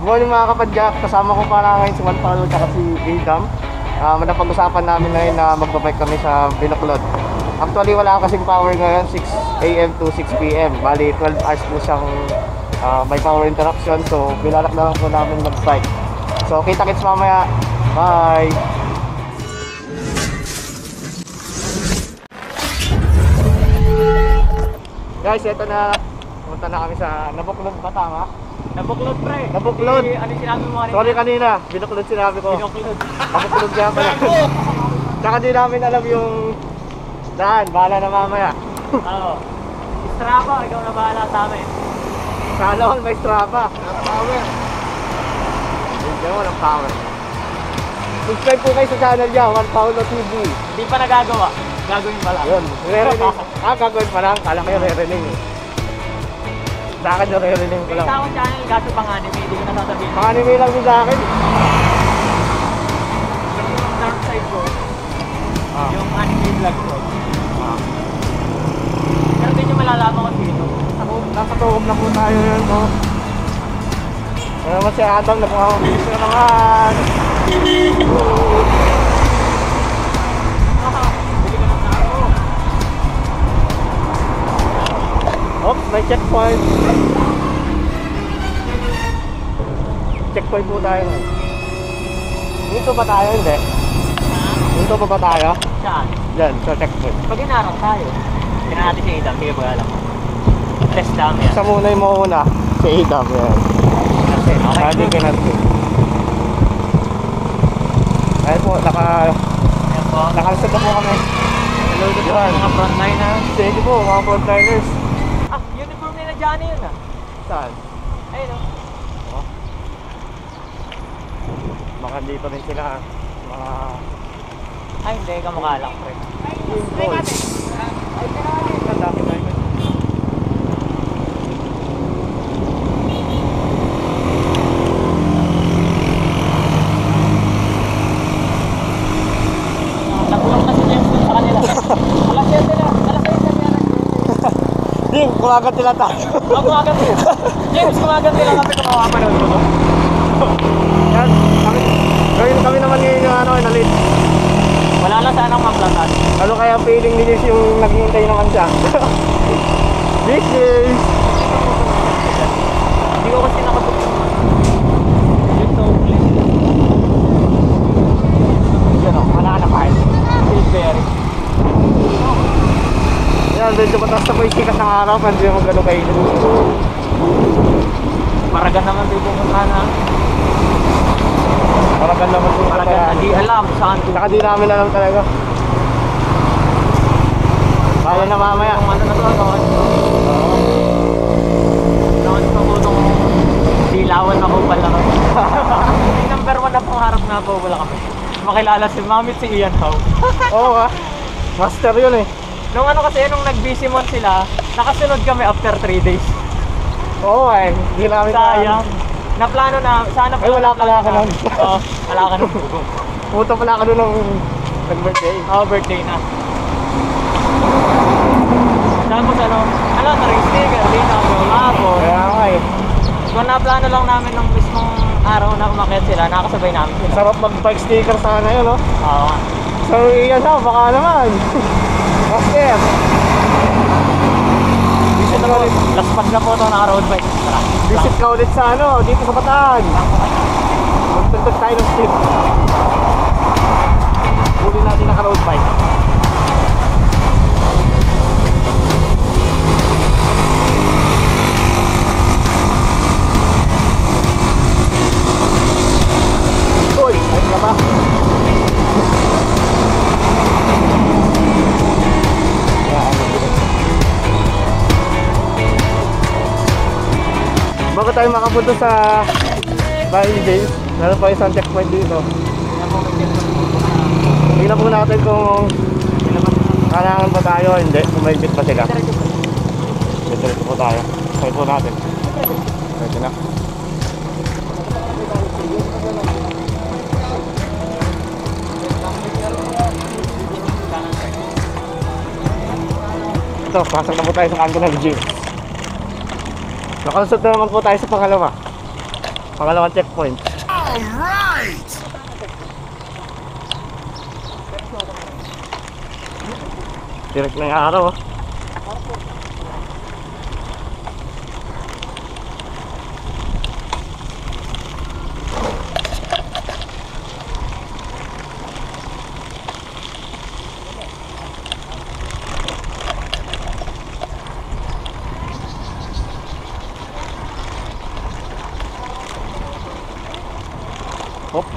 Morning mga kapadyak, kasama ko para ngayon si Juan Paulo at si Adam. Napag-usapan namin ngayon na magbabike kami sa Binoklod. Actually wala kasing power ngayon, 6 AM to 6 PM. Bali 12 hours po siyang may power interruption. So bilalak na lang po namin mag-bike. So kita-kits mamaya. Bye! Guys, eto na. Pumunta na kami sa Nabuklod ba tama? Nabuklod pre. Nabuklod. Ano sinabi mo kanina? Sorry kanina, Binoklod sinabi ko. Binoklod. Nabuklod nga pala. Tsaka di namin alam yung daan, bahala na mamaya. Oo. Strapa, ikaw na bahala sa amin. Sana all may strapa. Walang power. Hindi mo, walang power. Subscribe po kayo sa channel niya, Juan Paulo TV. Hindi pa nagagawa. Gagawin pa lang. Yun, re-rening. Gagawin pa lang, kala kayo re-rening. Sa akin yung re-rening ko May lang. tawang channel, gato pang anime, hindi ko nasasabihin. Mga anime lang din sa akin. Yung dark side ko, yung anime vlog ko. Pero hindi nyo malalaman kung sino. Nasa tuhog na po tayo yun, no? Ano naman si Adam, nagmamabilis na naman. Bili ka ng tao. Oops, may checkpoint. Checkpoint po tayo ngayon. Dito ba tayo? Hindi. Dito pa ba tayo? Saan? Diyan, sa checkpoint. Pag inarang tayo, tinan natin si Adam, sige pag-alam mo. Test lang yan. Sa muna yung mauna, si Adam. Yan. Kasi, okay. Hindi ka natin. Ayun po, Ayan po. nakalusot na po kami. Hello to Yan. mga frontliner. Thank you po, mga frontliners. Ah, uniform nila Johnny yun ah. Saan? Ayun o. Baka dito rin sila. Mga... Ay hindi, kamukha lang pre. Boys. Ang dami na yun. Nagulong na si James dun sa kanila. Alas 7 na, alas 6 na yan. Ding, kumagat sila tayo. Kumagat nila. James, kumagat nila kasi kumawa pa nun. Yan, kami naman ngayon yung ano, nalit. Wala na sanang maplatan. Ano kaya feeling ni Liz yung naghihintay naman siya? This is... Hindi ko kasi nakatugtog. Yung totally. Yan o, mananakain. Silvery. Yan, medyo mataas na po yung sikat ng araw, pero hindi mo gano'n kayo. Paragan naman dito kung sana. Paragan naman po. Paragan, hindi alam saan. Saka di namin alam talaga. Kaya na mamaya. Yung ano na to, noon pa po itong dilawan na kupal na kami. Yung number 1 na pangarap na po wala kami. Makilala si Mamit si Ian Howe. Oo ha. Master yun eh. Nung ano kasi, nung nag-Bisimon sila, nakasunod kami after 3 days. Oo eh. Hindi namin Sayang. Naplano na, sana Ay, wala pala ka nun. Oo, wala ka nun. Puto pala ka doon nung nag-birthday. Oo, birthday na. Tapos ano, na-ring sticker, di na kami umabot. Kaya nga eh. Kung naplano lang namin nung mismong araw na umakyat sila, nakasabay namin sila. Sarap mag-bike sticker sana yun, no? Oo. So, iyan na, baka naman. Master. Visit na ulit. Last pass na po ito ng road bike. Tara. Visit ka ulit sa ano, dito sa Bataan. Magtagtag tayo ng speed. Huli natin naka-road bike. Uy, ayos na ba? Bago tayo makapunta sa Valley James, meron pa isang checkpoint dito. Tingnan po natin kung kailangan ba tayo o hindi, kung may bit pa sila. Dito po tayo. Try po natin. Pwede na. Ito, pasok na po tayo sa kanto ng gym. Nakalusot na naman po tayo sa pangalawa. Pangalawang checkpoint. Direct na yung araw. Oh. Hop.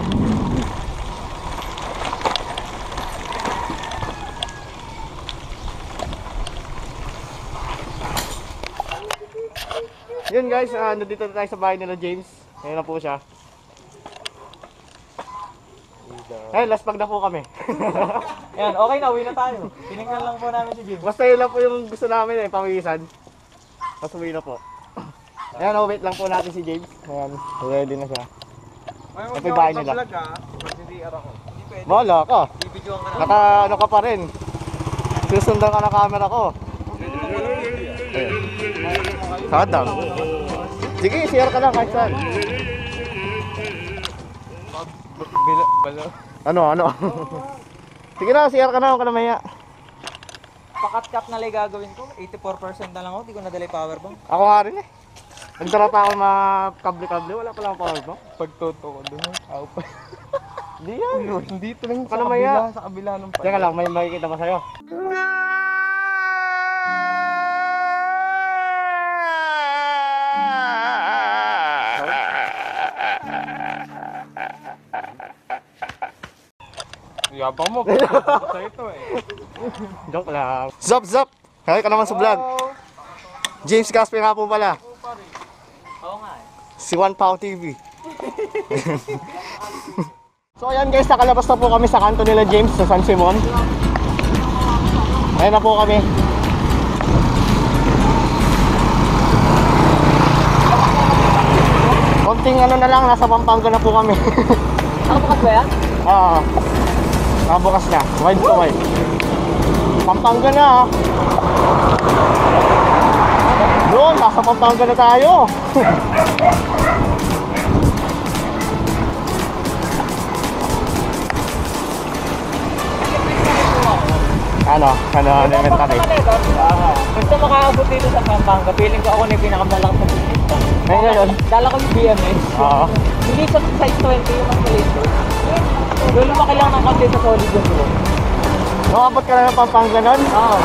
Yun guys, nandito na tayo sa bahay nila James. Ayun na po siya. Ay, last pag na po kami. Ayan, okay na, uwi na tayo. Tinignan lang po namin si Jim. Basta yun lang po yung gusto namin pawisan. Tapos uwi na po. Ayan, wait lang po natin si James. Ayan, ready na siya. Ito yung bahay nila. Wala ka. Naka ano ka pa rin. Susundan ka ng camera ko. Sadang. Sige, share ka lang kahit saan. Ano? Sige na, share ka na, huwag ka na maya. Pakat-cut na lang gagawin ko. 84% na lang ako, di ko nadali power bank. Ako nga rin eh. Nagdara pa ako mga kable-kable, wala pa lang power bank. Pagtoto ko doon, ako pa. Hindi yan. Dito lang Huwag ka na maya. sa kabila ng pala. Teka lang, may makikita ba sa'yo? Yabang mo, sa ito eh. Joke lang. Zap! Kaya ka naman sa vlog. James Gasper nga po pala. Oo nga eh. Si One Pao TV. So ayan guys, nakalabas na po kami sa kanto nila James sa San Simon. Ayan na po kami. Konting ano na lang, nasa Pampanga na po kami. Nakabukas ba yan? Oo. Nakabukas na. Wide to wide. Pampanga na ah. Doon, nasa Pampanga na tayo. Ano elementary. Gusto makaabot dito sa Pampanga. Feeling ko ako na yung pinakamalakas sa pista. Ngayon. Dala ko yung BMX. Oo. Hindi sa size 20 yung mas maliit ko. Doon lumaki lang ng konti sa solid yung bro. Nakabot ka na ng Pampanga nun? Oo.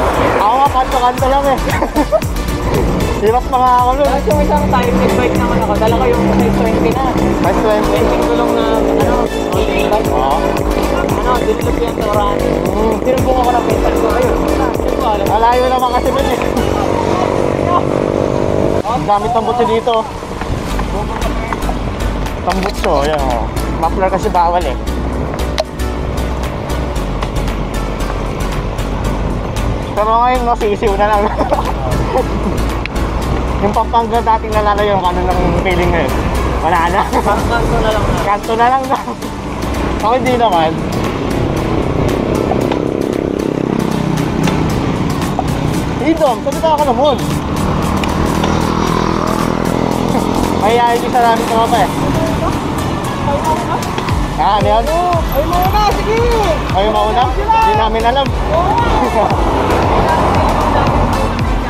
Ako nga, kanto-kanto lang eh. Hirap na nga ako nun. Tapos yung isang time, bike naman ako. Dala ko yung size 20 na. Mas 20. Bending ko lang na, mountain bike. Oo. Dinilip yan sa orahan. Sinumbong ako ng petal ko. Ayun. Malayo naman kasi dun eh. Ang dami tambutso dito. Tambutso, yan o. Muffler kasi bawal eh. Pero ngayon, no, sisiw na lang. Yung Pampanga dating nalalayo, ano lang feeling ngayon. Wala na. Kanto na lang na. Kanto na lang na. Ako hindi naman. Idom, salita ka naman. May isa namin sa mapa eh. Ano yan? Ay mauna, sige! Ayaw mauna? Hindi namin alam.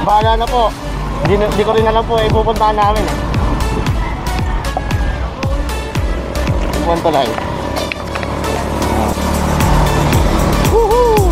Bahala na po. Hindi ko rin alam po, ipupuntahan namin eh. Punta lang. Woohoo!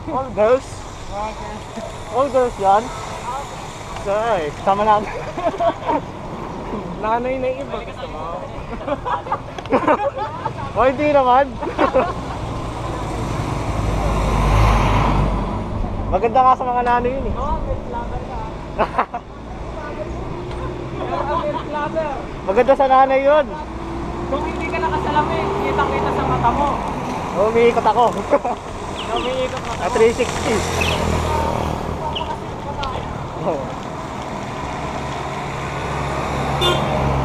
All girls? All girls yan? Say, sama namin. Nanay na iba. Gusto mo? O hindi naman. Maganda nga sa mga nanay yun eh. Maganda sa nanay yun. Kung hindi ka nakasalamin, kitang-kita sa mata mo. Umiikot ako. Umiikot mata At mo. 360. Oh.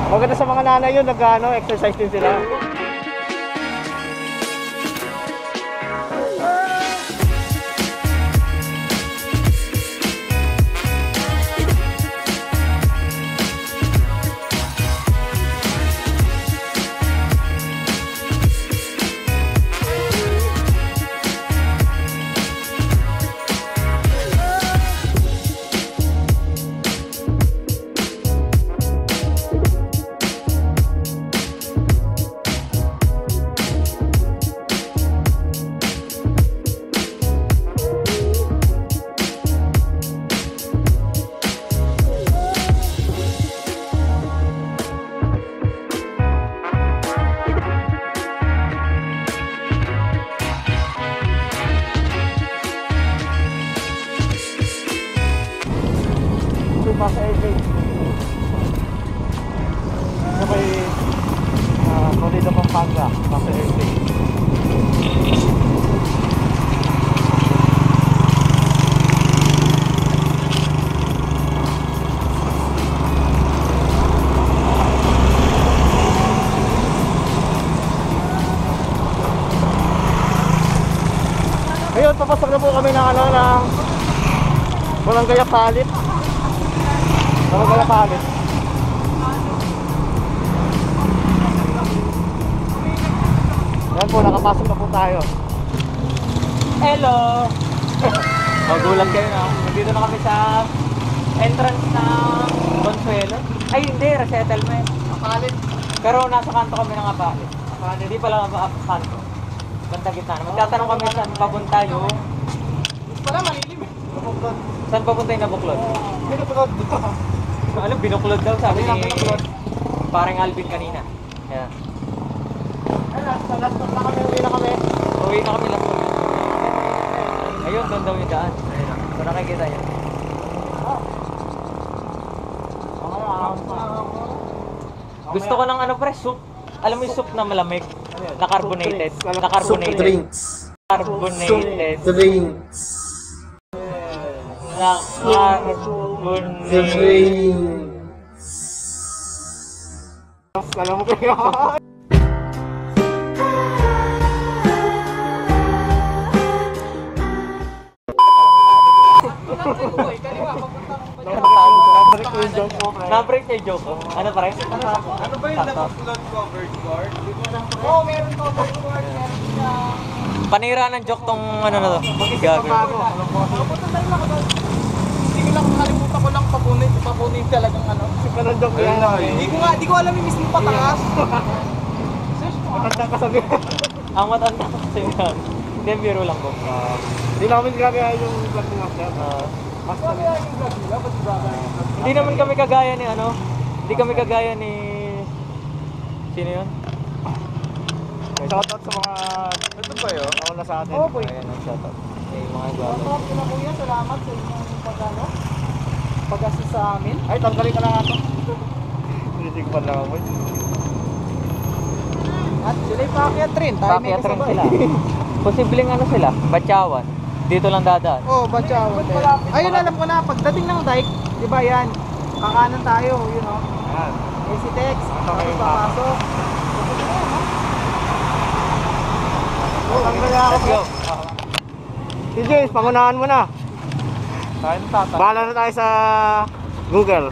Maganda sa mga nanay yun, exercise din sila. Sa LA. Sa may Toledo, Pampanga, sa LA. Ayun, papasok na po kami ng Barangay Palit. Barangay Palit. Yan po, nakapasok na po tayo. Hello! Magulang kayo na. Nandito na kami sa entrance ng Consuelo. Ay, hindi. Resettlement. Palit. Pero nasa kanto kami ng Apalit. Hindi pala kanto. Banda gitna. Magtatanong kami saan papunta yung... Wala, malilim eh. Saan papunta yung nabuklod? Binuklod. Alam, binuklod daw sabi ni parang Alvin kanina. Yeah. Ay, sa last stop na kami, uwi na kami. Uwi na kami lang. Ayun, doon daw yung daan. Ayun na. So nakikita niyo. Gusto ko ng soup. Alam mo yung soup na malamig? Na carbonated. Na carbonated. Drinks. Carbonated. Drinks. Na carbonated. Drinks. Alam mo kayo. Na-break yung joke ko. Ano pa rin? Ano ba yung naka-flood covered guard? Oo, meron covered board, meron siya. Panira ng joke tong ano na to. Gago. Hindi ko lang nakalimutan ko lang papunin talagang ano. Si Panandok yan. Hindi ko alam yung mismo pataas. Matanda ka sabi. Ang matanda kasi yan. Hindi, biro lang ko. Hindi namin grabe yung vlog ng master. Mas kami. Hindi naman kami kagaya ni Hindi kami kagaya ni... Sino yun? Shoutout sa mga... Ito ba yun? Nauna sa atin. Oo, boy. Ayan ang shoutout. Eh, yung mga gwapo. Kuya, salamat sa inyong pag-assist sa amin. Ay, tanggalin ka na nga ito. Hindi ko pa lang ako. At sila'y paakyat rin. Pakyat rin sila. Posibleng sila, Batyawan. Dito lang dadaan. Oh, Batyawan. Ayun, alam ko na, pagdating ng dike, di ba yan? Kakanan tayo, yun o. Yan. Exitex, tapos papasok. Tanggalin ako. Let's go. Si James, pangunahan mo na. Saan tata? Bahala na tayo sa Google.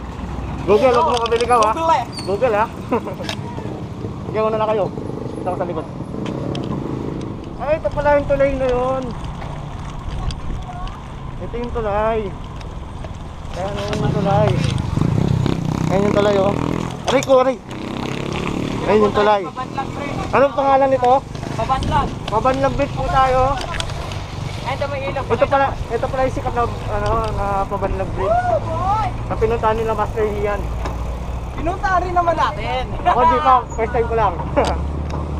Google, huwag mo kabili ka ha. Google ha. Sige, una na kayo. Ito ako sa likod. Ay, ito pala yung tulay na yun. Ito yung tulay. Ayan yung tulay. Ayan yung tulay oh. Aray ko, aray. Ayan yung tulay. Pabanlag, pre. Anong pangalan nito? Pabanlag. Mabanlang Beach po tayo. Ay, ito may ilaw. Ito pala yung sikat na, na pabanlag bridge. Na pinuntahan nila Master Ian. Pinunta rin naman natin. Ako di pa, first time ko lang.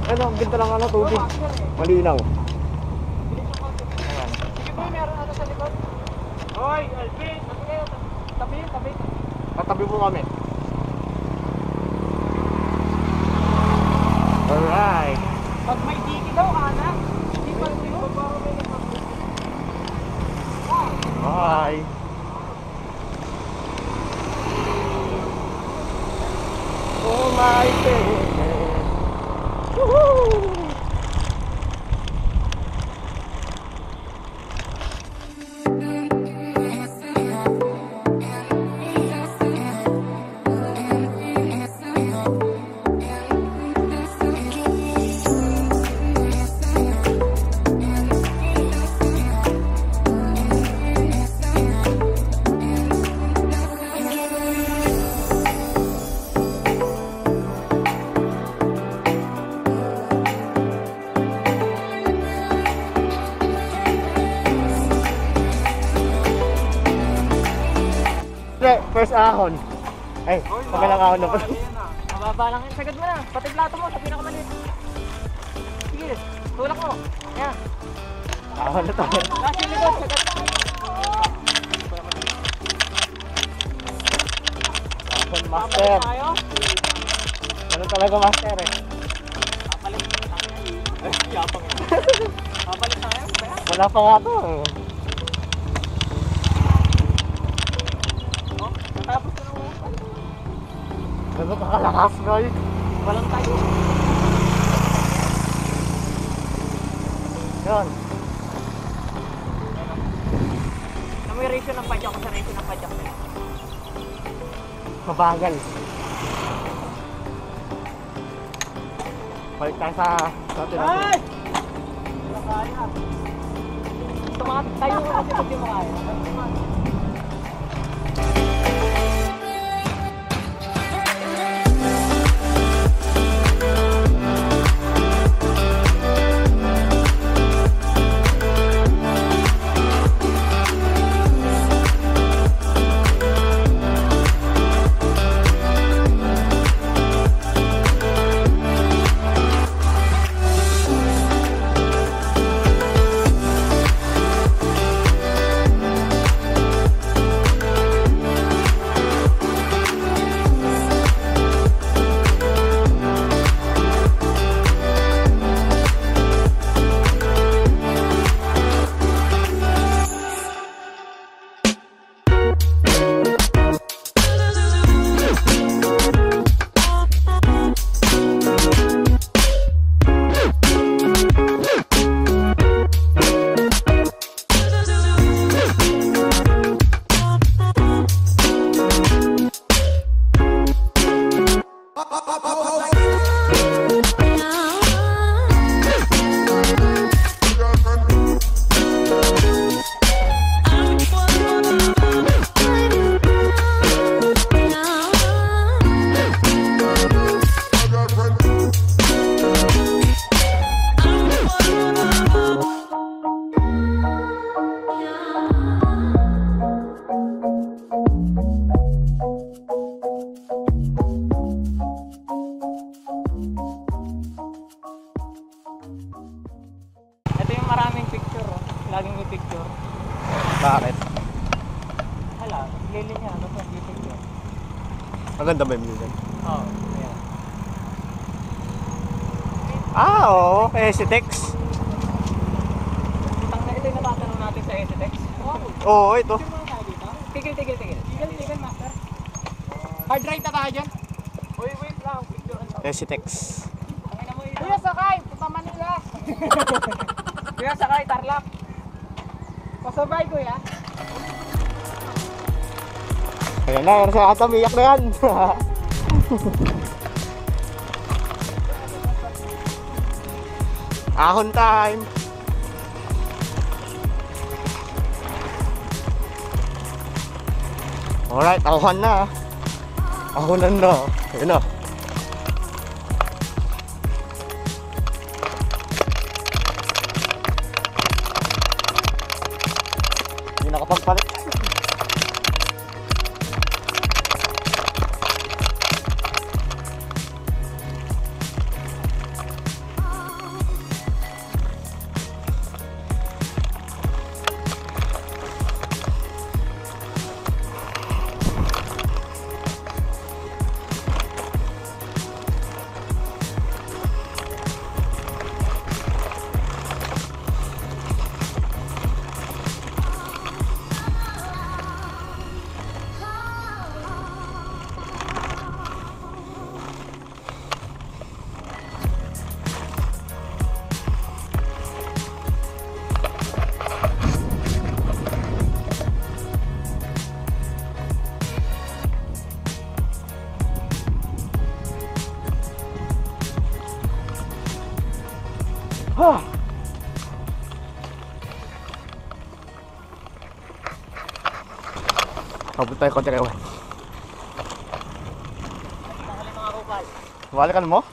Ano, ang ganda lang tubig. Malinaw. Sige po, meron ano sa likod. Hoy, Alvin! Tabi. Katabi po kami. Alright. Pag may tiki daw, kanan. Hindi pa rin. Bye. Oh my goodness. Woohoo! First ahon. Ay, pagalang ahon na po. Mababa lang yun. Sagad mo na. Pati plato mo sa pinakamaliit. Sige, tulak mo. Yan. Ahon na tayo. Last yung likod. Sagad. Ahon master. Tayo. Ganun talaga master eh. Papalit tayo. Ay, yapang yun. Papalit tayo. Wala pa nga to. Tapos na naman. Ganun kakalakas guys. Walang tayo. Yan. May ratio ng padyak ko sa ratio ng padyak nila. Mabagal. Balik tayo sa natin. Ay! Tumakot tayo kasi pag di mo kaya. Maraming picture, oh. Laging may picture. Bakit? Hala, lili niya, ano pa, may picture. Maganda ba yung music? Oo, ayan. Oo, si Tex. Ito yung natatanong natin sa STX. Oo, ito. Tigil, master. Hard right na tayo dyan. Wait lang, picture. Si Tex. Kuya, sakay! Punta Manila! Kuya, sakay, Tarlac. Pasabay, kuya. Ayan na, yan sa ata, miyak na yan. Ahon time. Alright, ahon na. Ahonan na. Ayun na. nakapagpalit. Habot tayo konti kayo. Balikan mo?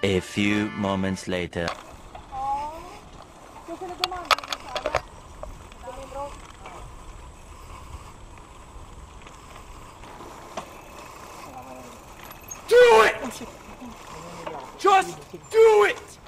A few moments later. Just do it!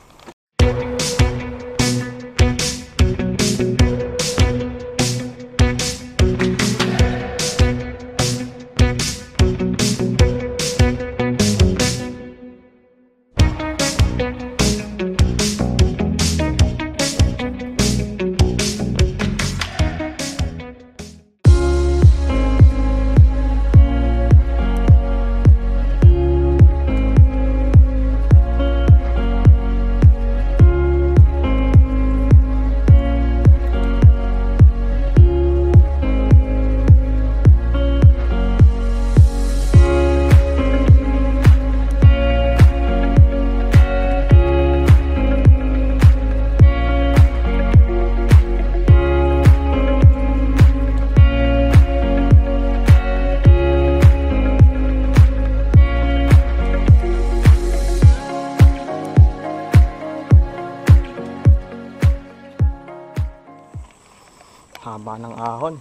Haba ng ahon.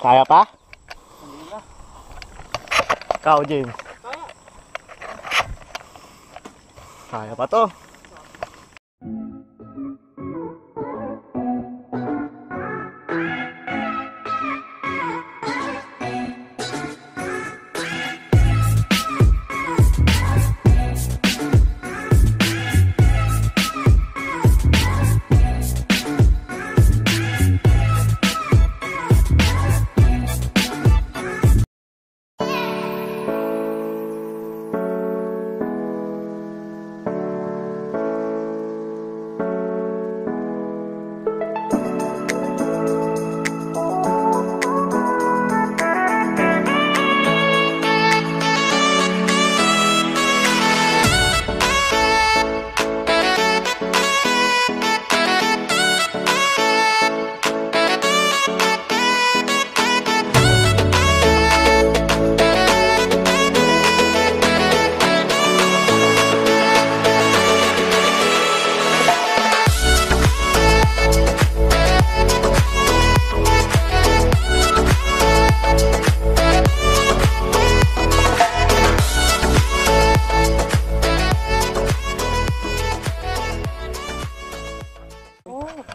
Kaya pa? Ikaw, James. Kaya pa to.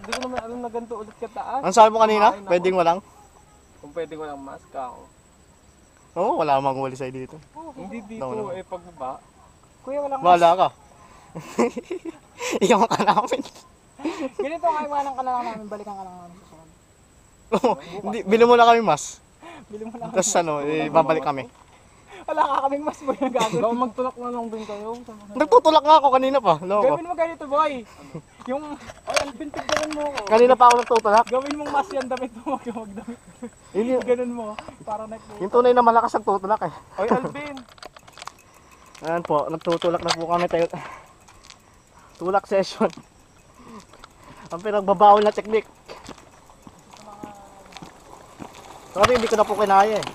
Hindi ko naman alam na ganito ulit kataas. Ano sabi mo kanina? Pwedeng walang? Kung pwede ko lang mask ako. Oo, wala mang huli sa'yo dito. Hindi dito, No. pagbaba. Kuya, walang Wala ka. Iyaw ka namin. Ganito nga iwanan ka na lang namin, balikan ka lang namin sa sunod. Oo, hindi, bili mo na kami mas. Bili mo lang. Tapos ano, babalik kami. Wala ka kaming mas boy na gagawin. Baka magtulak na lang din kayo. Nagtutulak nga ako kanina pa. Loko. Gawin mo ganito boy. Yung, ay, albintig ganun mo ko. Kanina pa ako nagtutulak. Gawin mong mas yan damit mo, huwag yung magdamit. Yun, Ganun mo, para yung tunay na malakas nagtutulak eh. Oy, Alvin! Ayan po, nagtutulak na po kami tayo. Tulak session. Ang pinagbabawal na technique. Sorry, hindi ko na po kinaya eh.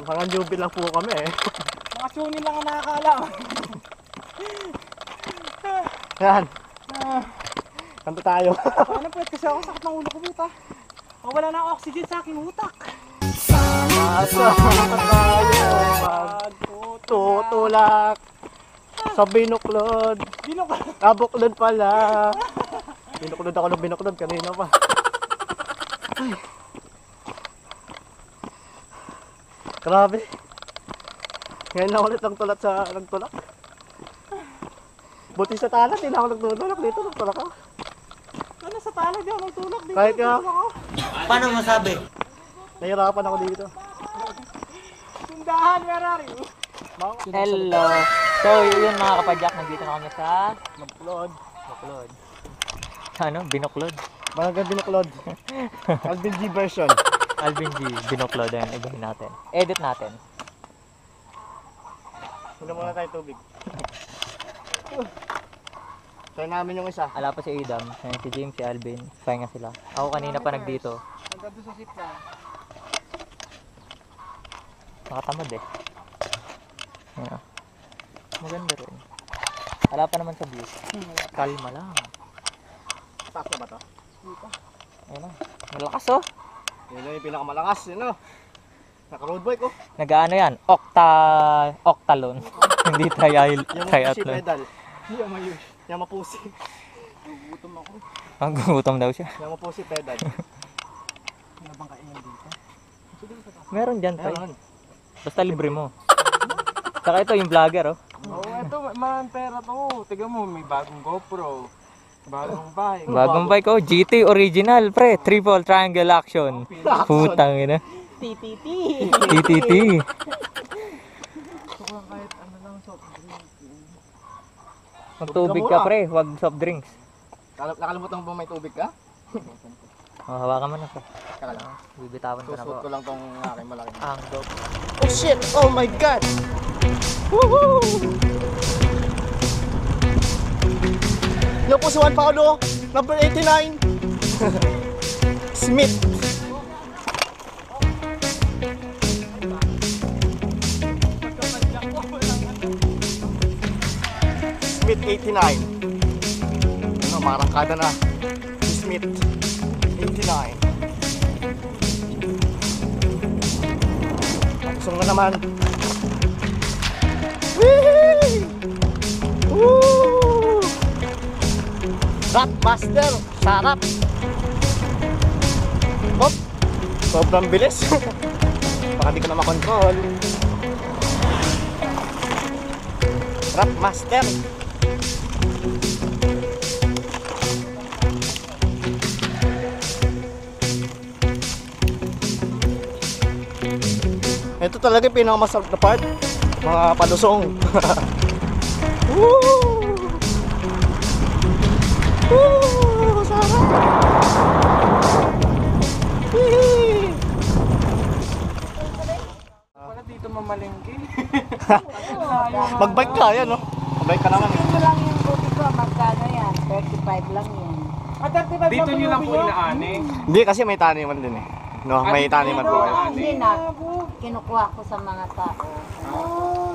Hanggang jubil lang po kami eh. Mga sunin lang ang nakakaalam. Yan. Kanto tayo. Paano puwet kasi ako, sakit ng ulo ko puta. Wala na oxygen sa aking utak. Sama tayo magtutulak sa binuklod. Buklod pala. Binuklod ako ng binuklod kanina pa. Ay. Grabe. Ngayon na ulit ang tulat sa nagtulak. Buti sa talat, hindi na ako nagtulak dito. Nagtulak ako. Ano sa tala di ako magtulak dito? Kahit nga, Paano masabi? nahirapan ako dito. Sundahan, where are you? Hello. So, yun mga kapadyak, nandito na kami sa Nagplod. Buklod. Ano? Binoklod. Barangay Binuklod. Alvin G version. Alvin G. Binoklod. Ayan, ibahin natin. Edit natin. Hindi muna tayo tubig. Try namin yung isa. Ala pa si Adam. Ayan, si James, si Alvin. Pahinga sila. Ako kanina pa nagdito. Hanggang doon sa sip na. Nakatamad eh. Ayan. Maganda rin. Wala pa naman sa view. Kalma lang. Taas na ba to? Ayun na. Malakas oh. Yun yung pinakamalakas. Yun o. Naka-road bike oh. Nag-ano yan? Octalon. Hindi Yung pusi triathlon. pedal. Yung mapusi. Ang gutom daw siya. Yung mapusi pedal. Meron dyan tayo. Ayun. Basta libre mo. Saka ito yung vlogger oh. Oo, ito, man, pera to. Tiga mo, may bagong GoPro. Bagong bike. Bagong bike oh. GT original pre. Triple triangle action. Putang ina. TTT. TTT. Magtubig ka pre. Huwag soft drinks. Nakalimutan mo ba may tubig ka? Oh, hawakan mo na pre. Kaka lang. Bibitawan ko na Susuot po. ko lang tong aking malaking. Ang dog. Oh shit! Oh my god! Woohoo! Yung po si Juan Paulo, number 89. Smith. Smith 89. Ano, marangkada na. Smith 89. Tapos nga naman. Whee! Woo! Rap Master, sarap. Hop, sobrang bilis. Baka di ko na makontrol. Rap Master. Ito talaga yung pinakamasarap na part. Mga palusong. Woo! Woo! Sarap! Wee! Wala dito mamalengke. Mag-bike ka, yan no? Mag-bike ka naman. Ito lang yung buti ko, magkano yan? 35 lang yan. Dito nyo lang po inaani. Hindi kasi may taniman din eh. No, may taniman po. Hindi na, kinukuha ko sa mga tao.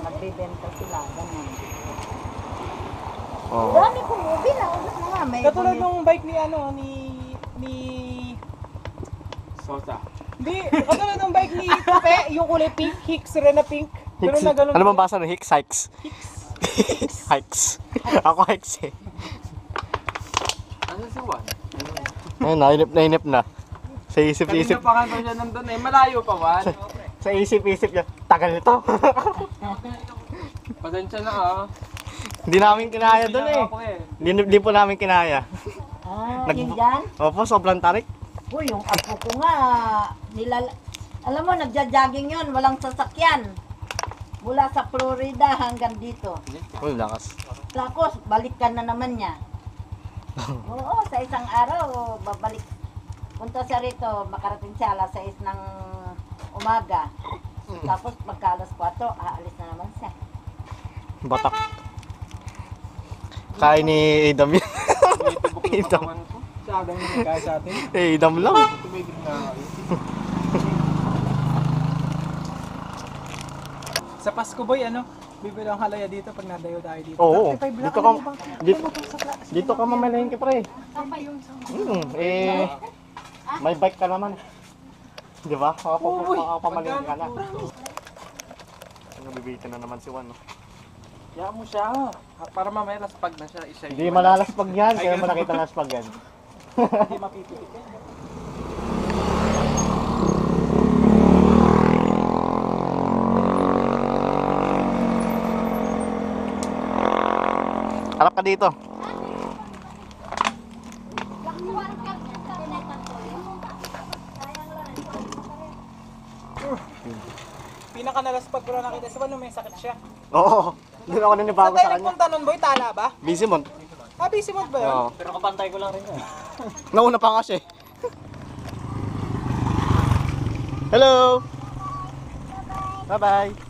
Nagbibenta sila, ganun. Oh. Dami kong ubi na, ubos na nga. May Katulad bumili- nung bike ni ano, ni... Sosa. Hindi, katulad nung bike ni Pepe, yung kulay pink, Hicks, rin na pink. Ganun na ganun. Ano bang basa no? Hicks, hikes. Hikes. Ako hikes eh. Ano si Juan? Ayun, nainip na. Sa isip-isip. Kanina pa kanto siya nandun eh. Malayo pa, Juan. Sa isip-isip niya, tagal nito. Pasensya na ah. Hindi namin kinaya doon eh. Ako eh. Hindi po namin kinaya. Yun dyan? Opo, sobrang tarik. Uy, yung apo ko nga, alam mo, nagja-jogging yun, walang sasakyan. Mula sa Florida hanggang dito. Uy, lakas. Tapos, balikan na naman niya. Oo, sa isang araw, babalik. Punta siya rito, makarating siya alas 6 ng umaga. Tapos, pagka alas 4, aalis na naman siya. Batak. Kain ni Adam yun. Tibok ng Idam. katawan ko. Siya daw yung nagkaya sa atin. Adam lang. Tumigil na ako. Sa Pasko boy, ano? Bibili ang halaya dito pag nadayo tayo dito. Oo. 35 lang. Dito ka, dito ka mamalengke pre. May bike ka naman. Di ba? Makapamalengke ka na. Ano, bibitin na naman si Juan, no? Kaya mo siya. Para mamaya laspag na siya. Isa Hindi malalaspag yan, kaya mo nakita laspag yan. Hindi mapipilit. Harap ka dito. Pinaka nalaspag ko lang nakita sa Juan, may sakit siya. Oo. Hindi ako nanibago Saan tayo sa kanya. nagpunta nun boy? Tala ba? Bizimon. Ah, busy mode ba yun? Oo. Pero kapantay ko lang rin yan. Nauna pa kasi. Hello. Bye-bye.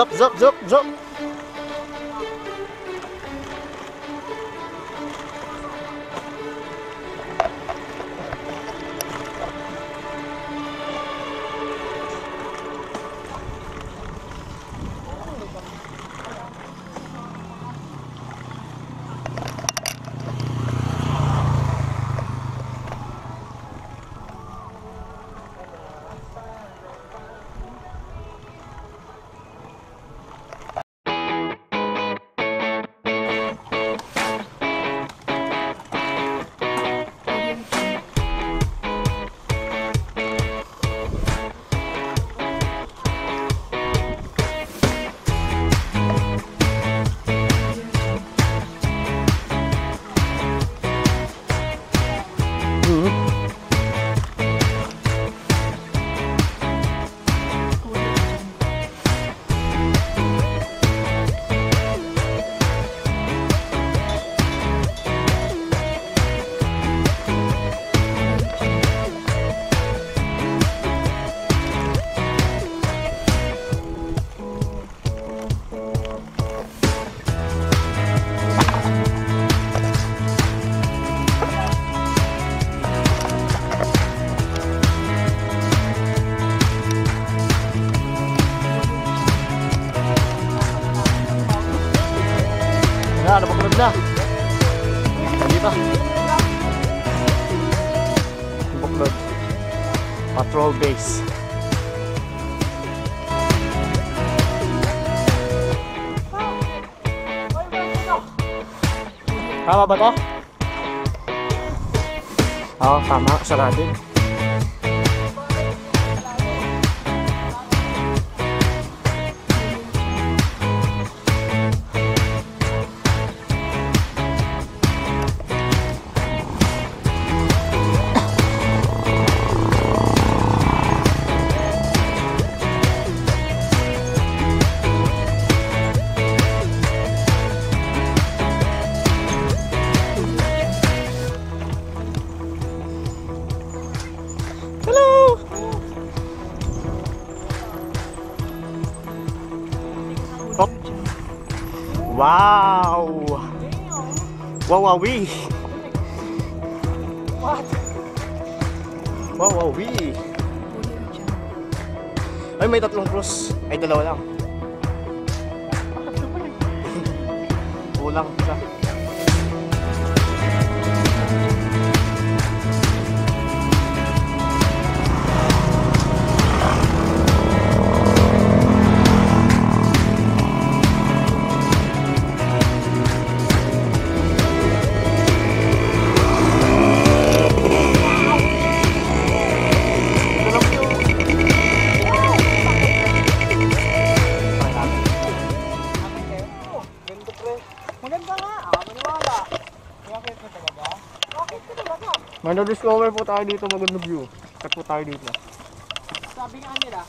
Zop, zop, zop, zop. Na, napapagod na. Hindi pa. Bacolod Patrol Base. Tama ba to? Oo, tama. Sarado. Wow! Wawawi! What? Wawawi! Ay, may 3 cross. Ay, 2 lang. Kulang isa. Maganda nga. Maniwala. Bakit na talaga? Bakit ka talaga? May na-discover po tayo dito, magandang view. Cut po tayo dito. Sabi nga nila,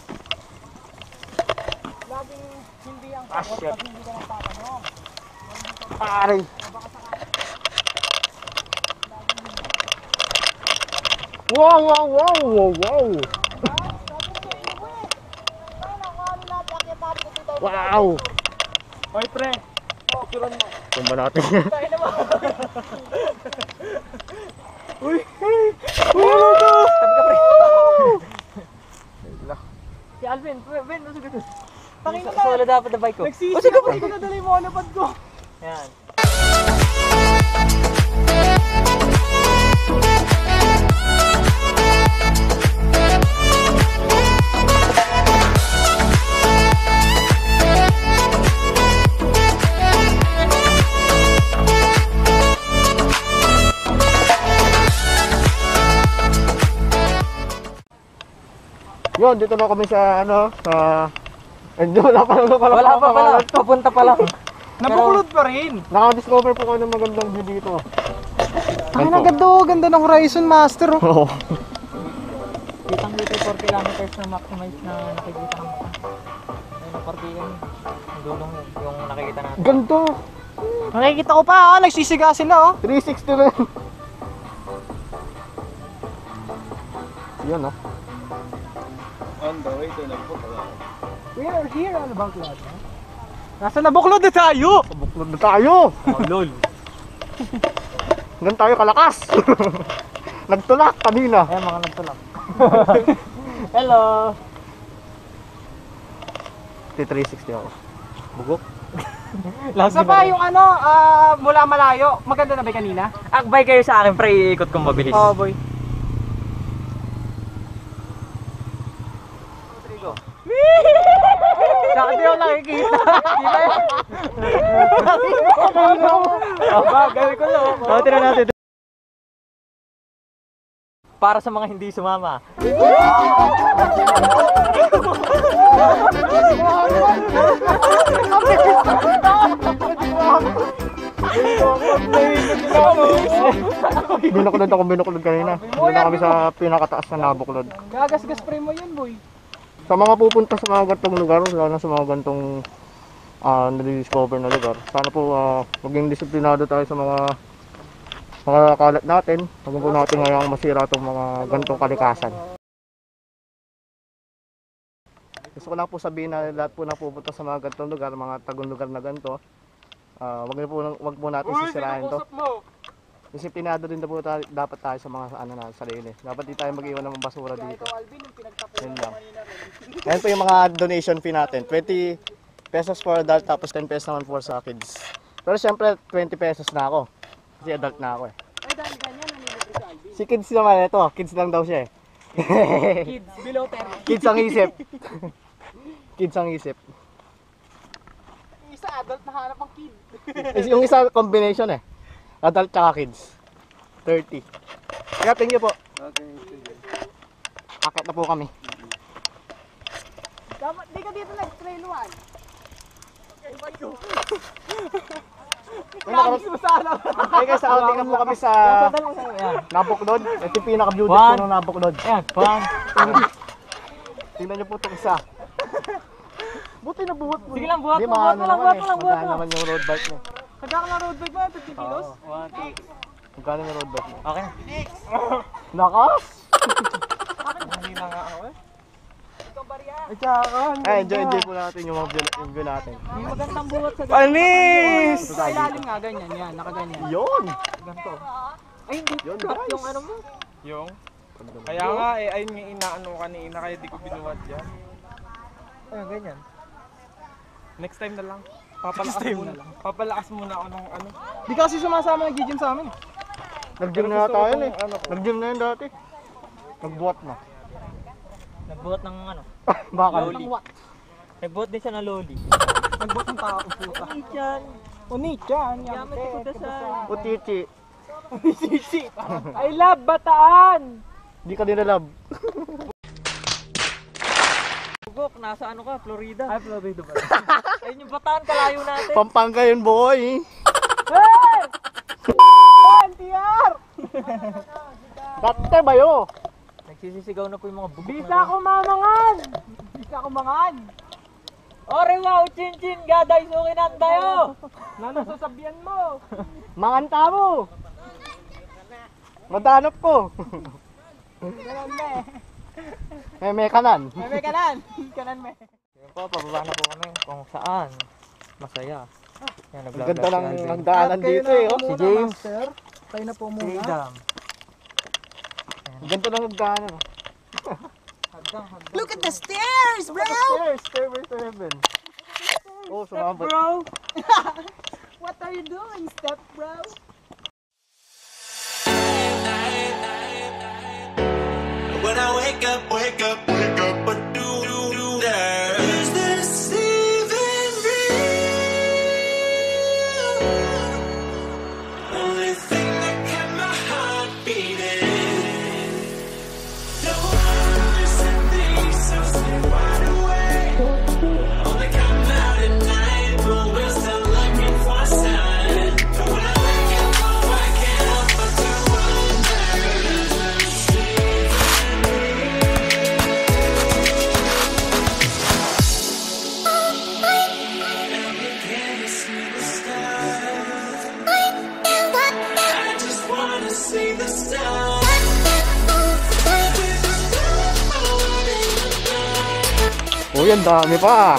laging hindi ang Ah, sagot shit. pag hindi ka nagtatanong. Aray! Wow, wow, wow, wow, wow! Wow! Hoy pre, picturean mo. Tumba natin. Tayo naman. Uy! Wala to! Tabi ka, pre. Si Alvin, Ben, nasa ganun. Tangin na Solo dapat na bike ko. Nagsisi ako, hindi ko nadala yung monopod ko. Yan. Yun, dito na kami sa ano, sa... Hindi, wala pa lang Wala pa pala. Papunta pa lang. Nabukulod pa rin. Naka-discover po kayo ng magandang view dito. Ang ganda ng Horizon Master. Oo. Kitang dito 4 kilometers na maximize na nakikita ng mata. Ayun, ang partiyan. Ang dulong yung nakikita natin. Ganto! Nakikita ko pa, nagsisiga sila oh. 360 rin. Yun, oh. We are here on Bacolod. Nasa Nabuklod na tayo! Buklod na tayo! Oh, lol. Ganun tayo kalakas! Nagtulak kanina. Ayan, mga nagtulak. Hello! 360 ako. Bugok. Last Isa pa yung ano, mula malayo. Maganda na ba kanina? Akbay kayo sa akin, pre. Iikot kong mabilis. Oo boy. Saka di ako nakikita. Di ba yan? Gawin ko lang. Tira natin. Para sa mga hindi sumama. Binuklod kanina. Doon na kami sa pinakataas na Nabuklod. Gagas-gas pre mo yun boy. Sa mga pupunta sa mga gantong lugar, lalo na sa mga gantong nadi-discover na lugar, sana po maging disiplinado tayo sa mga kalat natin. Huwag po natin ngayong masira itong mga gantong kalikasan. Gusto ko lang po sabihin na lahat po na pupunta sa mga gantong lugar, mga tagong lugar na ganito, wag po natin sisirahin to. Disiplinado din po dapat tayo sa mga sarili. Dapat di tayo mag-iwan ng basura dito. Yun lang. Ayan po yung mga donation fee natin. 20 pesos for adult, tapos 10 pesos naman for sa kids. Pero syempre 20 pesos na ako. Kasi adult na ako eh. Ay dahil ganyan, nanilibre si Alvin. Si Kids naman, ito. Kids lang daw siya eh. Kids, below 30. Kids ang isip. Kids ang isip. Isa adult na hanap ang kid. Yung isa combination eh. Adult tsaka kids. 30. Kaya thank you po. Okay, sige. Akit na po kami. Dapat, di ka dito nag-trail 1. Promise mo sana. Ay guys, outing na po kami sa Nabuklod. Ito yung pinaka-beauty po ng Nabuklod. Ayan, one. Tingnan niyo po itong isa. Buti na buhat mo. Sige lang, buhat Di, mo, buhat mo lang, buhat mo lang, buhat Magkano mo. naman yung road bike mo? Kagaka ng road bike mo, 50 kilos. Magkano yung road bike mo? Okay. Nakas! Hindi na nga ako eh. Ikaw bariya. Ay, tsaka. Ay, enjoy po natin yung mga view natin. May magandang buhat sa Panis! Sa ilalim nga, ganyan, yan, nakaganyan. Yun! Ganito. Ay, hindi Yun, cut guys. yung ano mo. Yung? Kaya nga eh, ayun yung inaano kanina kaya di ko binuhat yan. Ayun, ganyan. Next time na lang. Papalakas muna lang. Papalakas muna ako ng ano. Di ka kasi sumasama nag-gym sa amin. Nag-gym Pero na gusto ko tayo tong eh. ano ko. Nag-gym na yun dati. Nagbuhat na. Nagbuhat ng ano. Bakal. Ng what? Nagbuhat din siya ng loli. Nagbuhat ng tao, puta. Ichan. Unichan, Yaman ko dasal. Utichi. Sisi. I love Bataan! Di ka nilalab. Bugok, nasa ano ka? Florida. Ay, Florida ba? Ayun yung Bataan, kalayo natin. Pampanga yun boy. Hey! NTR! Dati bayo. Nagsisisigaw na po yung mga bugok Bisa ko mamangan! Bisa ko mangan! Ore wow, chin chin, gaday sukinan tayo. Nanong sasabihan mo? Manganta mo. Madanap ko. Kanan me. May kanan. May kanan. Kanan me. Yun po, pababa na po kami kung saan masaya. Yan, Ang ganda ng hagdanan dito eh. Oh. Si James. Master. Tayo na po muna. Freedom. Ang ganda ng hagdanan. Oh. Look at the stairs, bro! Stairway to heaven. Oh, sumabot. Bro! What are you doing, step bro? When I wake up, what do there? Is this even real? Only thing that kept my heart beating. No one missing things, so stay wide awake. Only come out at night, but we're still looking for a sign. When I wake up, oh, I can't help but to wonder. Is this see the stars. Oh, yan dami pa.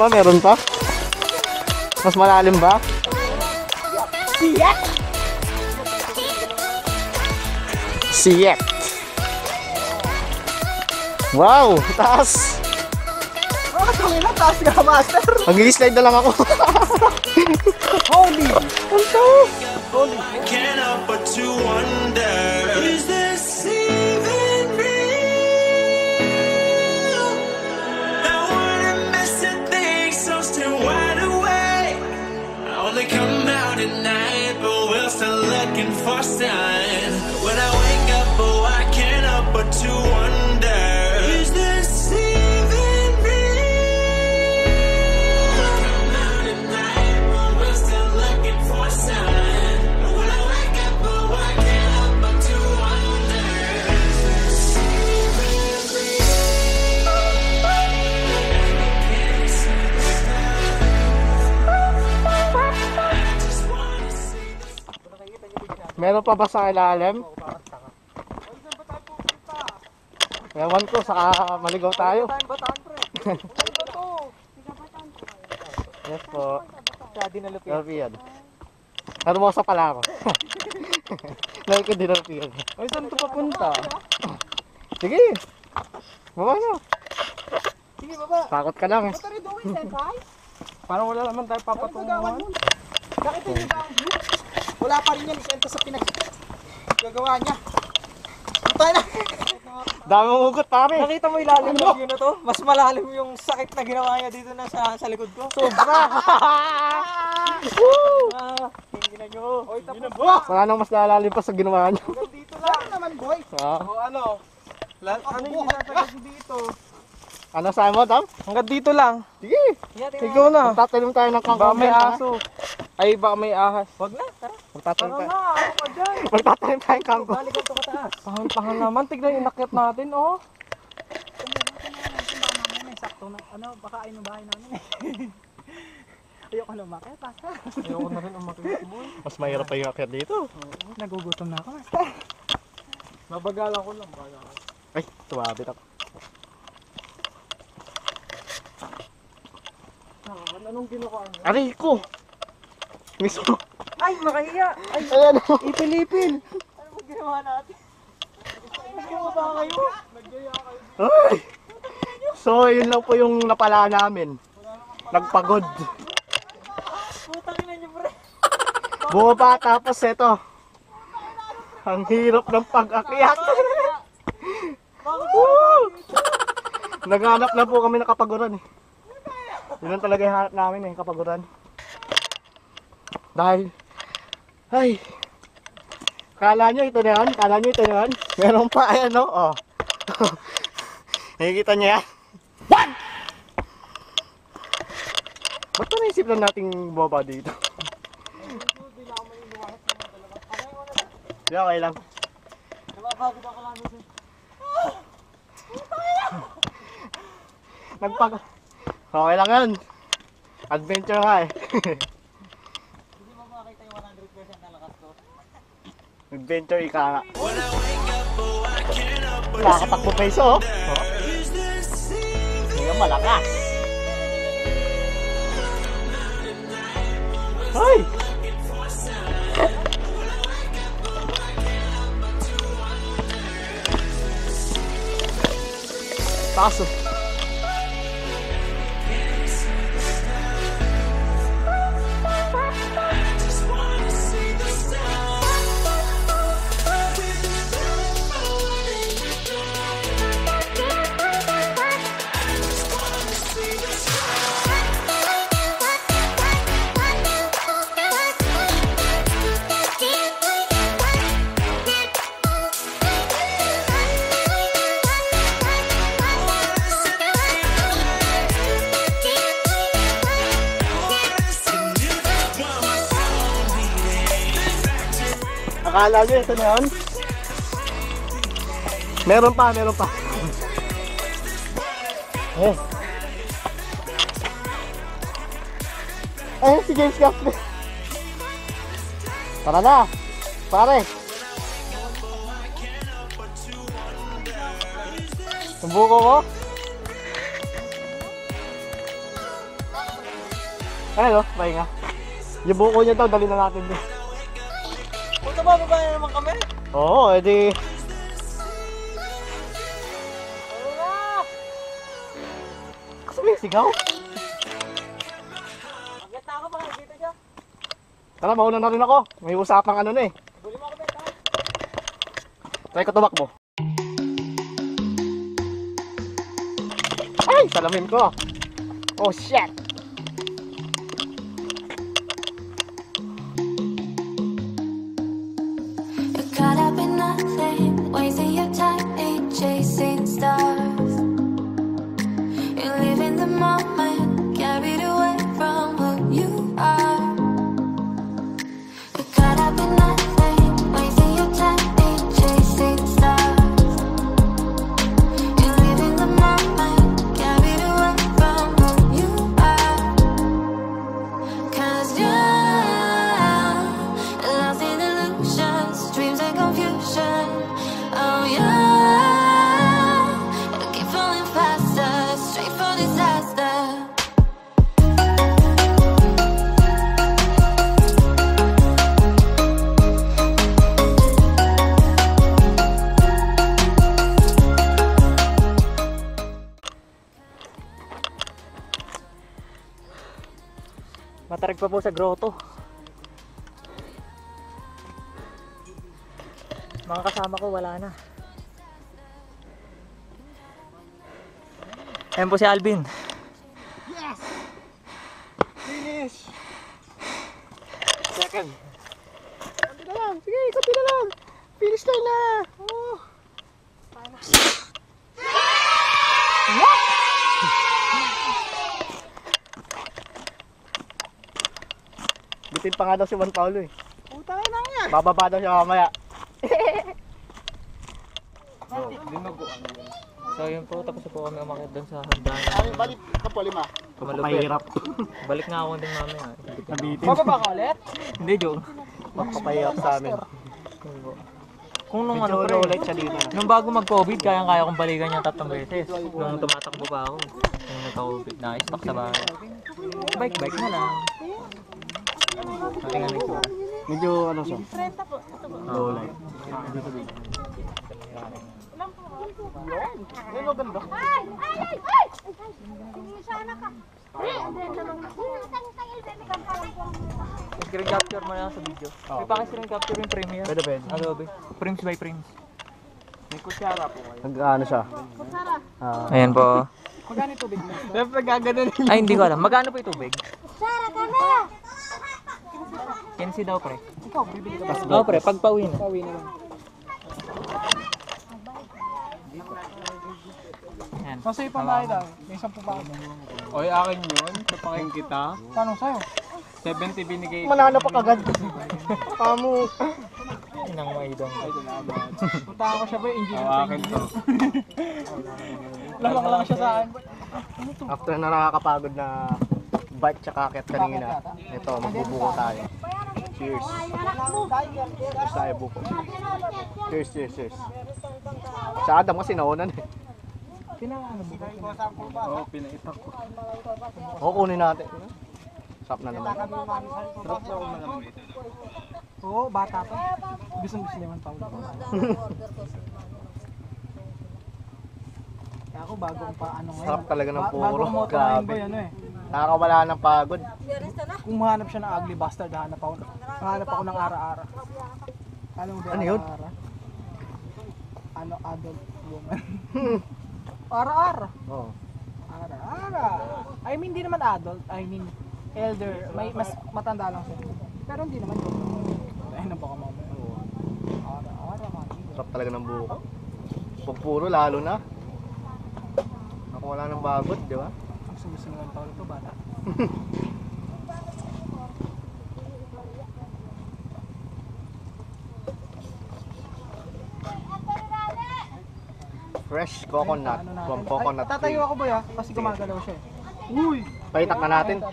Meron pa. Mas malalim ba? Siyek. Wow, taas. Oh, kami na taas ka, master. Mag-i-slide na lang ako. Holy! I can't help but to wonder. Is this even real? I wanna missing things, so still wide awake. I only come out at night, but we're still looking for sign. When I wake up, oh, I can't help but to wonder. Is this even real? I come out at night, but we're still looking for sign. When I wake up, oh, I can't help but to wonder. Is this even real? Can't see the stars. I just wanna see the Meron pa ba sa ilalim? Ewan ko, saka maligaw tayo. Bataan, pre. Ano ba to? Yes po. Siya dinalupin. Dinalupian. Hermosa pala ako. Lagi ko dinalupian. Ay, saan ito papunta? Sige. Baba na. Sige, baba. Takot ka lang eh. What are you doing, Senpai? Parang wala naman tayo Ano gagawan papatunguhan. mo? Bakit yung gagawin mo? Wala pa rin yan, isenta sa pinag... Gagawa niya. Tayo na. Dami mong hugot, pare. Nakita mo ilalim ng view na to? Mas malalim yung sakit na ginawa niya dito na sa likod ko. Sobra. Tingnan nyo. Oy, tapos. Wala nang mas lalalim pa sa ginawa niyo. Hanggang dito lang. Ano naman, boy? O ano? Ano yung sasagad dito? Ano sa mo, Dam? Hanggang dito lang. Sige. Ikaw na. Magtatanim tayo ng Baka kangkong. may dyan, ha? aso. Ay, baka may ahas. Wag na, tara. Magtatanim Tara tayo. na, ako ka dyan. Magtatanim tayo ng kangkong. Balikan to kataas. Pahan naman, tignan yung inakyat natin, oh. May sakto na, baka ayun yung bahay namin eh. Ayoko na umakyat, basta. Ayoko na rin umakyat, boy. Mas mahirap pa yung akyat dito. Nagugutom na ako, basta. Mabagalan ko lang, bala. Ay, tumabit ako. Anong ginawa niyo? Aray ko! Mismo. Ay, makahiya! Ay, Ayan o. ipilipin! Ano mo ginawa natin? Ano ba kayo? Ay! So, yun lang po yung napala namin. Nagpagod. Putang ina niyo, pre! Bumaba tapos eto. Ang hirap ng pag-akyat. Woo! Naghanap na po kami ng kapaguran eh. Yun lang talaga yung hanap namin eh, kapaguran. Dahil, ay, kala nyo ito na yan? Kala nyo ito na yan? Meron pa, ayan no? Oh. Nakikita nyo yan? What? Ba't na naisip lang nating bumaba dito? Di okay lang. Napapagod ako lang dito. Okay lang yan. Adventure nga eh. Hindi mo makakita yung 100% na lakas ko. Adventure ika nga. Nakakatakbo peso oh. Hindi malakas. Ay! Taso. Akala nyo ito na yun? Meron pa, meron pa. Eh. Eh, si James Gaffney. Tara na, pare. Yung buko mo? Ano, pahinga. Yung buko niya daw, dali na natin din. Punta ba na naman kami? Oo, edi. Ano na? Kasi may sigaw. Agad na ako baka dito dyan. Tara, mauna na rin ako. May usapang ano na eh. Huli mo ako, Beta. Try ko tumakbo. Ay, salamin ko. Oh, shit. You're caught up in nothing, wasting your time ain't chasing stars. You live in the moment, carried away from who you are. You're caught up in nothing, wasting your time ain't chasing stars. You live in the moment, carried away from who you are. 'Cause you're lost in illusions, dreams and confusion. Oh yeah, you keep falling faster, straight for disaster. Matarig pa po sa grotto. Mga kasama ko wala na. Ayan po si Alvin. Yes! Finish! Second. Konti na lang. Sige, konti na lang. Finish line na. Oh. Bitin pa nga daw si Juan Paulo eh. Putang ina nga. Bababa daw siya mamaya. So yun po, tapos na po kami umakit doon sa hagdanan. Ay, balik ka po, 5. Papahirap. Balik na ako din mamaya. Nabitin. Bababa ka ulit? Hindi, joke. Papahirap sa amin. Kung nung Medyo ano low pre, light siya dito. nung bago mag-COVID, kayang-kaya kong balikan niya 3 beses. Nung tumatakbo pa ako. Nung nagka-COVID, na-stock sa bahay. Bike na lang. Tingnan ito. Medyo ano siya? Low light. Ano ganda? Screen capture mo na sa video. May pang-screen capture yung Premiere. Pwede. Adobe. Frames by frames. May kutsara po kayo. Nag-ano siya? Ayan po. Magkano yung tubig mo? Siyempre gaganon. Ay, hindi ko alam. Magkano po yung tubig? Kensi daw, pre. Ikaw, bibili ka ba? Oo, pre. Pagpauwi na. Pauwi na lang. Ayan. Masaya pang tayo daw. May 10 pa ako. Oy, akin yun. Papakin kita. Paano sa'yo? 70 binigay ko. Manalo pa kagad. Kamu. Inang maidong. Punta ako siya ba? Engineer Oh, pa akin to. Lalak lang siya sa akin. After na nakakapagod na bike tsaka akit kanina, ito, magbubuko tayo. Cheers. Cheers tayo buko. Cheers. Sa Adam kasi naunan eh. Oo, pinaitak ko. O, kunin natin. Sarap na naman. Oo, bata pa. Gusto naman pa. Kaya ako bagong pa ano ngayon. Sarap talaga ng puro. Bagong motorin Grabe. boy ano eh. Nakakawala ng pagod. Kung mahanap siya ng ugly bastard, hahanap ako ng ara-ara. Ano ba? Ano yun? Ara-ara? Ano adult woman? Ara-ara. Oo. Ara-ara. I mean, di naman adult. I mean, elder. May mas matanda lang siya. Pero hindi naman yun. Ayun na baka mamaya. Ara-ara kanina. Sarap talaga ng buko. Pag puro lalo na. Ako wala ng bagod, di ba? Gusto naman pa ito, bata. Fresh coconut from coconut Tatayo tree. ako ba ya? Kasi gumagalaw siya eh. Uy! Paitak na natin.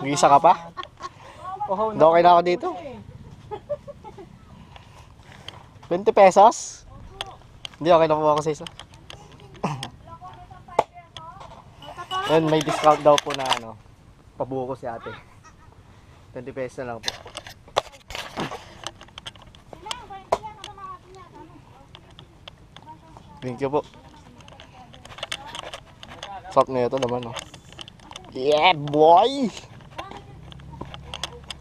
Mag-isa ka pa? Oho, Hindi okay na ako dito. 20 pesos? Hindi, okay na po ako sa isa. Then may discount daw po na ano, pabuko si ate. 20 pesos na lang po. Thank you po. Sarap na ito naman, oh. Yeah, boy!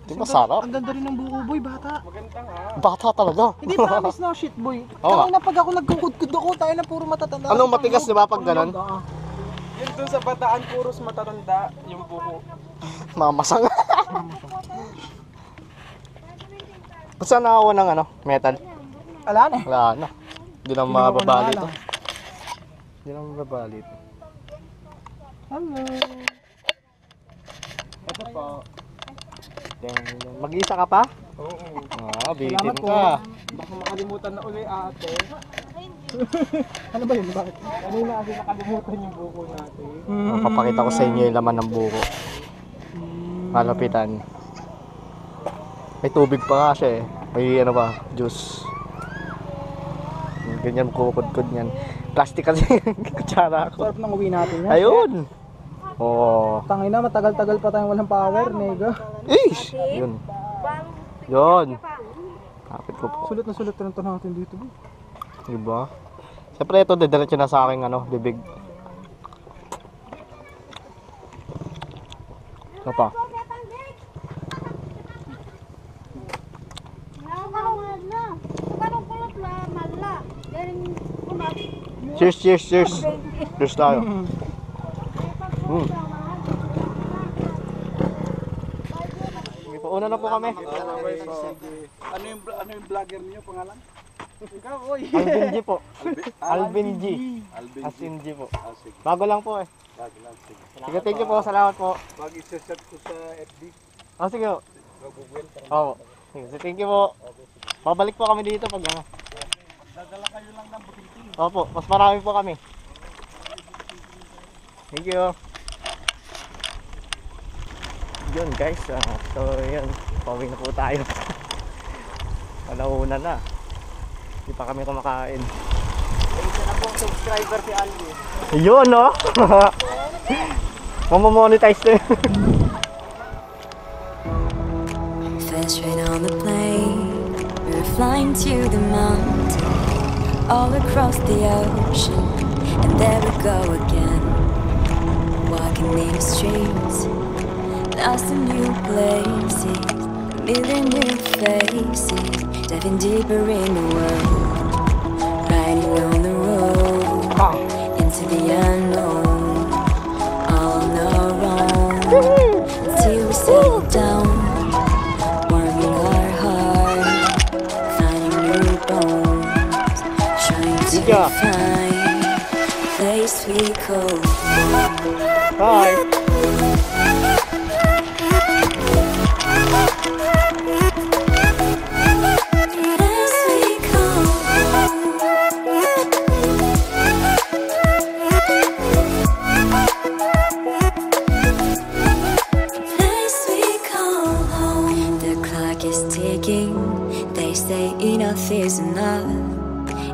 Di ba sarap? Ang ganda rin ng buko boy, bata. Bata talaga. Hindi promise na shit boy. Oo nga. Kanina pag ako nagkukudkud ako, tayo na puro matatanda. Anong matigas, di ba, pag ganun? Yun doon sa bataan, puros matatanda yung buko. Mamasang. Ba't saan nakakuha ng ano, metal? Ala na. Wala na. Hindi naman mababali ito. Hindi naman mababali ito. Hello. Ito po. Mag-isa ka pa? Oo. Ah, bitin Salamat po. ka. Baka makalimutan na uli ate. Ano ba yun? Bakit? Kanina kasi nakalimutan yung buko natin. Papakita ko sa inyo yung laman ng buko. Malapitan. May tubig pa nga siya eh. May ano ba, juice. Ganyan kukudkod niyan. Plastic kasi yung kutsara ko. Sarap ng uwi natin yan. Ayun! Oo. Tangina, matagal-tagal pa tayong walang power, nega. Ish! Yun. Yun. Kapit ko po. Sulit na sulit rin ito natin dito. Boy. Diba? Siyempre ito, didiretso na sa aking ano, bibig. Ito pa. Cheers, cheers, cheers. Cheers tayo. Sige po, una na po kami. Ano yung vlogger niyo, pangalan? Ikaw, oy. Alvin G po. Alvin G. Alvin As in G po. sige. Bago lang po eh. Bago lang, sige. Sige, thank you po. Salamat po. Pag isa-set ko sa FB, Oh, sige po. Google. Oo. Sige, thank you po. Babalik po kami dito pag ano. Dadala kayo lang ng bukiti. Opo, mas marami po kami. Thank you. Yun guys, so yun, pauwi na po tayo. Alauna na. Hindi pa kami kumakain. Isa na pong subscriber si Alvi. Yun no? Mamamonetize na yun. First train on the plane, we were flying to the mountain, all across the ocean, and there we go again. Walking in the streets, lost in new places, a million new faces, diving deeper in the world, riding on the road, into the unknown, all on our own, until we settle down, warming our heart, finding new bones, trying to find a place we call home. Bye. They say enough is enough.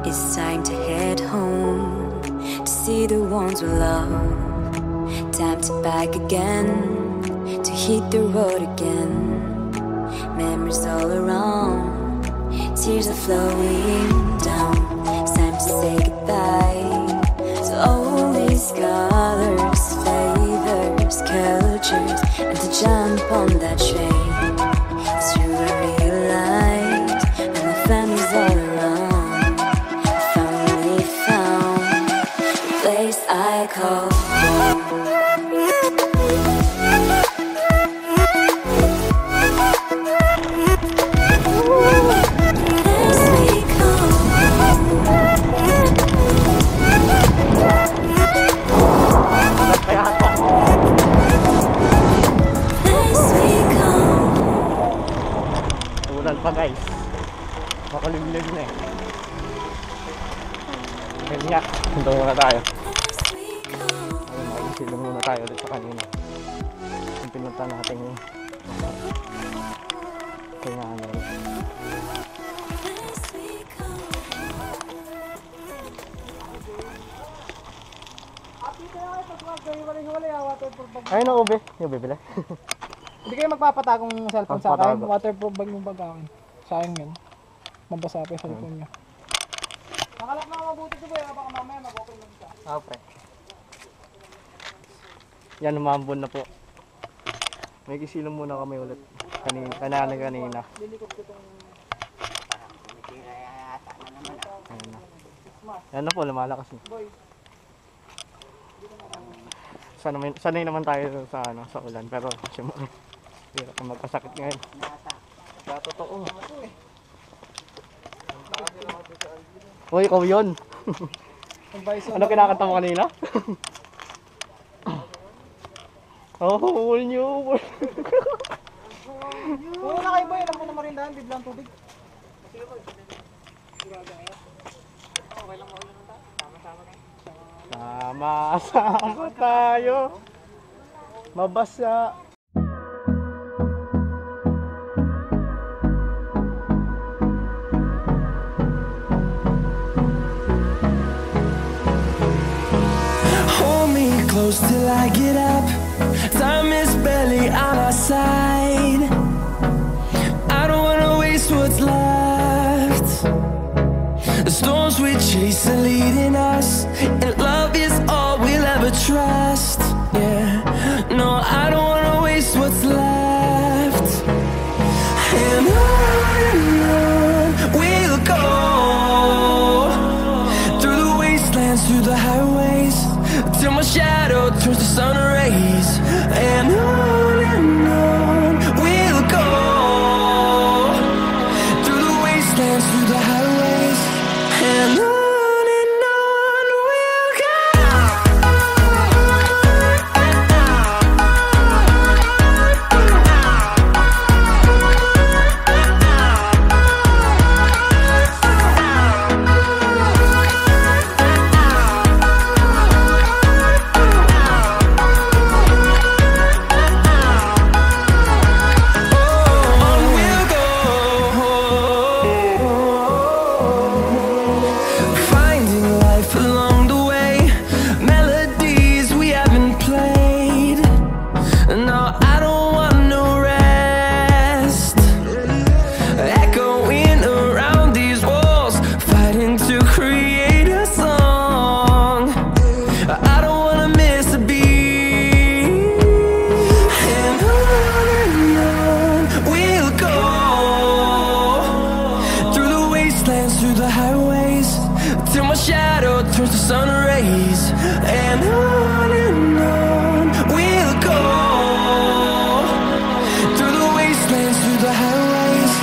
It's time to head home to see the ones we love. Time to back again, to hit the road again. Memories all around, tears are flowing down. It's time to say goodbye to all these colors, flavors, cultures, and to jump on that train. It's true, I realize when my family's all around, I finally found the place I call home. Ulan pa guys. Makalimlim na eh. Ngayon nga, punta muna tayo. Ayun, makisilong muna tayo ulit sa kanina. Yung pinunta natin yung kaya nga ano rin. Ayun o, ube. Yung bibili. Hindi kayo magpapatagong cellphone sa akin. Magpapatago. Waterproof bag yung bag akin. Sayang yun. Mabasa pa yung cellphone niya. Nakalap na mabuti ito ba? Baka mamaya mag-open lang siya. Okay. Yan, umambon na po. May kisilong muna kami ulit. Kanina. Lilikot ko itong... Ayan na. Yan na po, lumalakas na. Boy. Sanay naman tayo sa sa ulan, pero siyempre hirap na magkasakit ngayon. Sa totoo. Uy, ikaw yun. Ano kinakanta mo kanina? Oh, all new. Oo na kayo boy, alam mo na marindahan, biblang tubig. Sama-sama tayo. Mabasa. Hold me close till I get up. Time is barely on our side. I don't wanna waste what's left. The storms we chase are leading us, and love is all we'll ever trust. Yeah, no, I don't wanna waste what's left. And on we'll go. sun rays, and on we'll go, through the wastelands, through the highways, and on we'll go. Through the highways, till my shadow turns to sun rays, and on we'll go, through the wastelands, through the highways,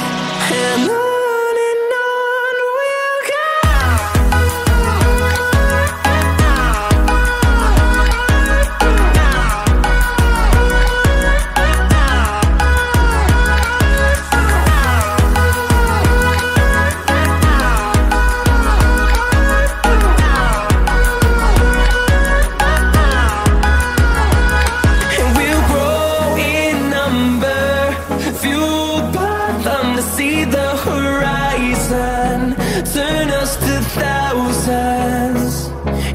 and on we'll go. See the horizon turn us to thousands,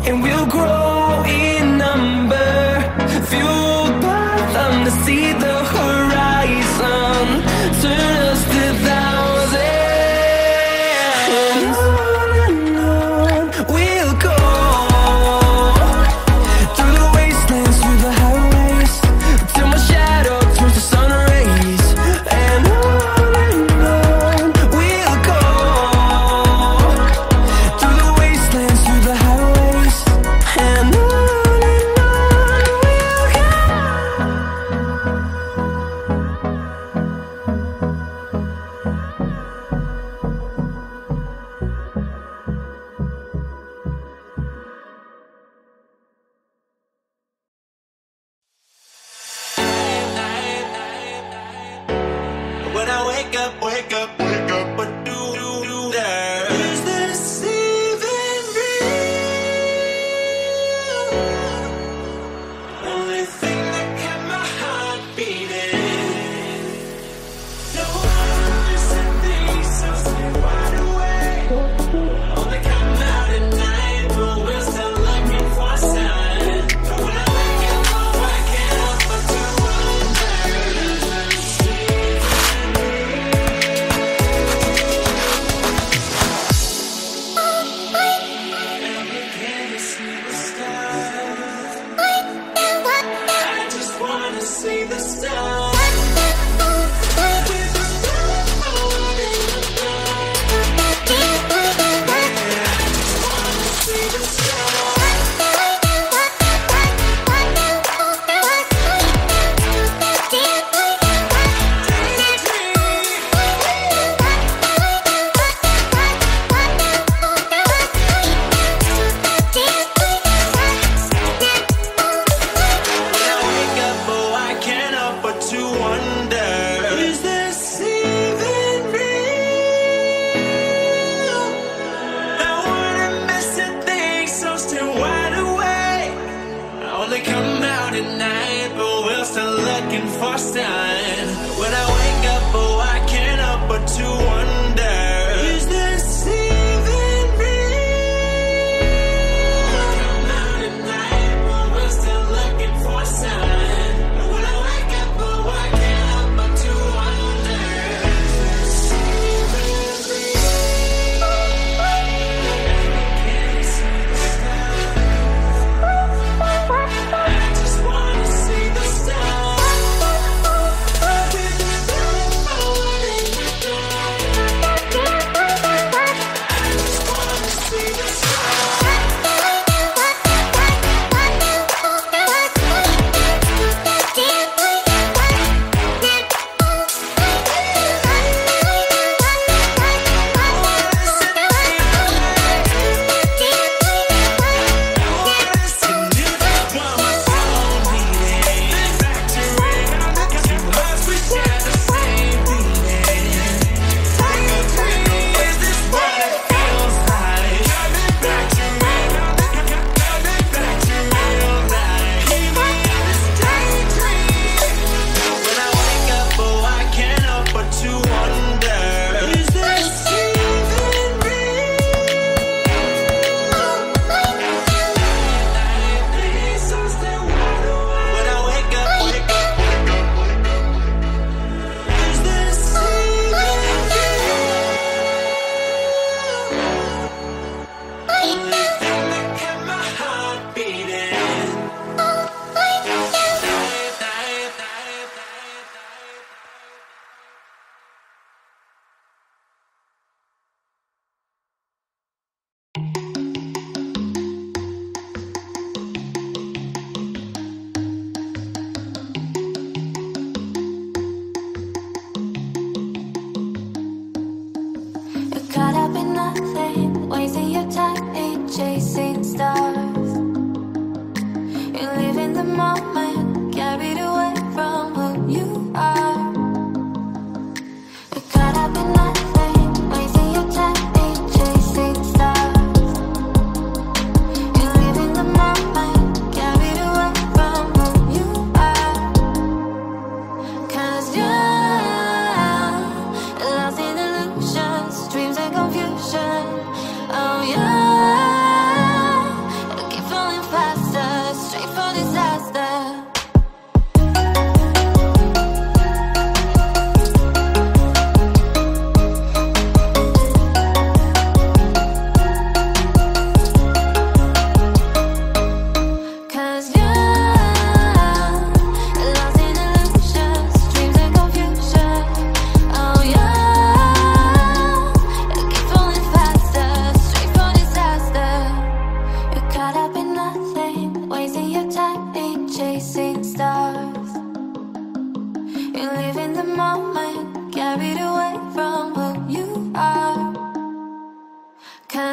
and we'll grow in number, fueled by them to see the horizon turn us to thousands, and on we'll go, through the wastelands, through the highways, till my shadow turns to sun rays, and when I wake up, what do there? Is this even real? Only thing that kept my heart beating. No one said things so stay wide awake. Only come out at night, but we're still looking for a sign. But when I wake up, I can't help but to wonder.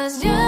'cause you're